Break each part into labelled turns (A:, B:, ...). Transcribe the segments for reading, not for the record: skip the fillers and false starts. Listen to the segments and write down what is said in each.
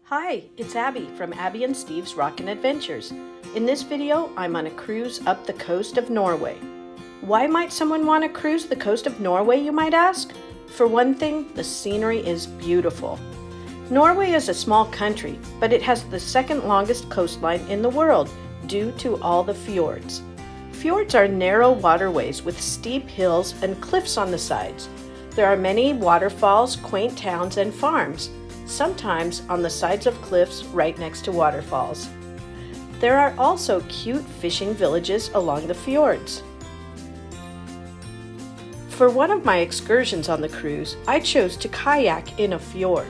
A: Hi, it's Abby from Abby and Steve's Rockin' Adventures. In this video, I'm on a cruise up the coast of Norway. Why might someone want to cruise the coast of Norway, you might ask? For one thing, the scenery is beautiful. Norway is a small country, but it has the second longest coastline in the world due to all the fjords. Fjords are narrow waterways with steep hills and cliffs on the sides. There are many waterfalls, quaint towns, and farms, sometimes on the sides of cliffs right next to waterfalls. There are also cute fishing villages along the fjords. For one of my excursions on the cruise, I chose to kayak in a fjord.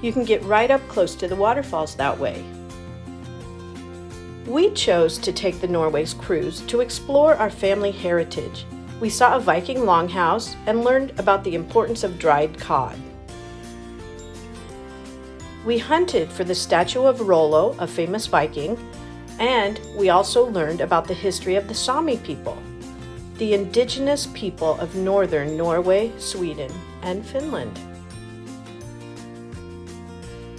A: You can get right up close to the waterfalls that way. We chose to take the Norway's cruise to explore our family heritage. We saw a Viking longhouse and learned about the importance of dried cod. We hunted for the statue of Rollo, a famous Viking, and we also learned about the history of the Sami people, the indigenous people of northern Norway, Sweden, and Finland.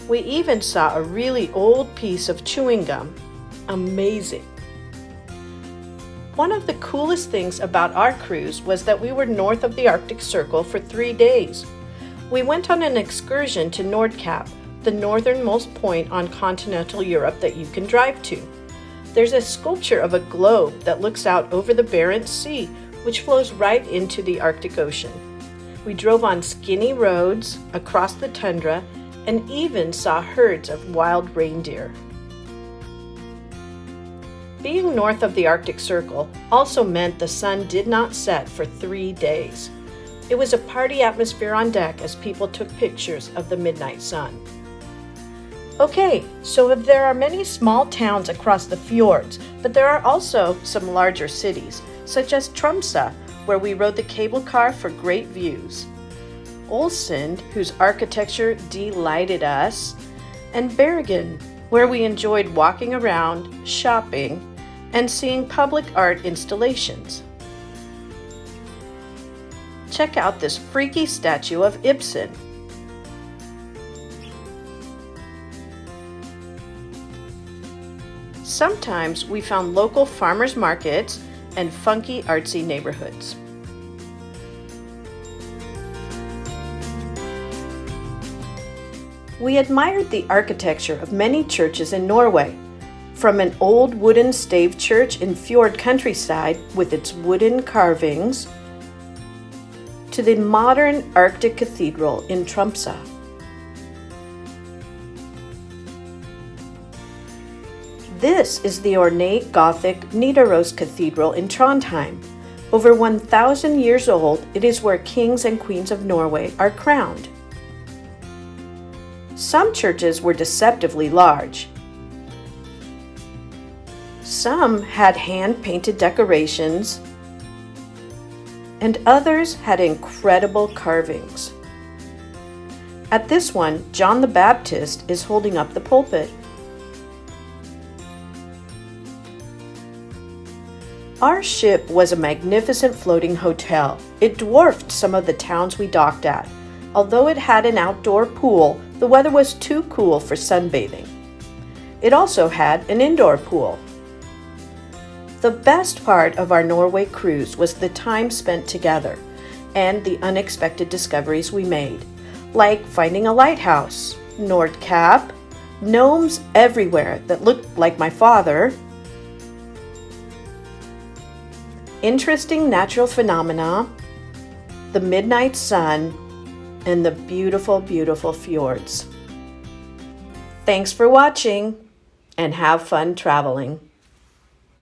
A: We even saw a really old piece of chewing gum. Amazing! One of the coolest things about our cruise was that we were north of the Arctic Circle for 3 days. We went on an excursion to Nordkapp, the northernmost point on continental Europe that you can drive to. There's a sculpture of a globe that looks out over the Barents Sea, which flows right into the Arctic Ocean. We drove on skinny roads, across the tundra, and even saw herds of wild reindeer. Being north of the Arctic Circle also meant the sun did not set for 3 days. It was a party atmosphere on deck as people took pictures of the midnight sun. Okay, so there are many small towns across the fjords, but there are also some larger cities, such as Tromsø, where we rode the cable car for great views, Ålesund, whose architecture delighted us, and Bergen, where we enjoyed walking around, shopping, and seeing public art installations. Check out this freaky statue of Ibsen. Sometimes we found local farmers markets and funky artsy neighborhoods. We admired the architecture of many churches in Norway, from an old wooden stave church in fjord countryside with its wooden carvings to the modern Arctic cathedral in Tromsø. This is the ornate Gothic Nidaros Cathedral in Trondheim. Over 1,000 years old, it is where kings and queens of Norway are crowned. Some churches were deceptively large. Some had hand-painted decorations, and others had incredible carvings. At this one, John the Baptist is holding up the pulpit. Our ship was a magnificent floating hotel. It dwarfed some of the towns we docked at. Although it had an outdoor pool, the weather was too cool for sunbathing. It also had an indoor pool. The best part of our Norway cruise was the time spent together and the unexpected discoveries we made, like finding a lighthouse, Nordkapp, gnomes everywhere that looked like my father, interesting natural phenomena, the midnight sun, and the beautiful, beautiful fjords. Thanks for watching, and have fun traveling.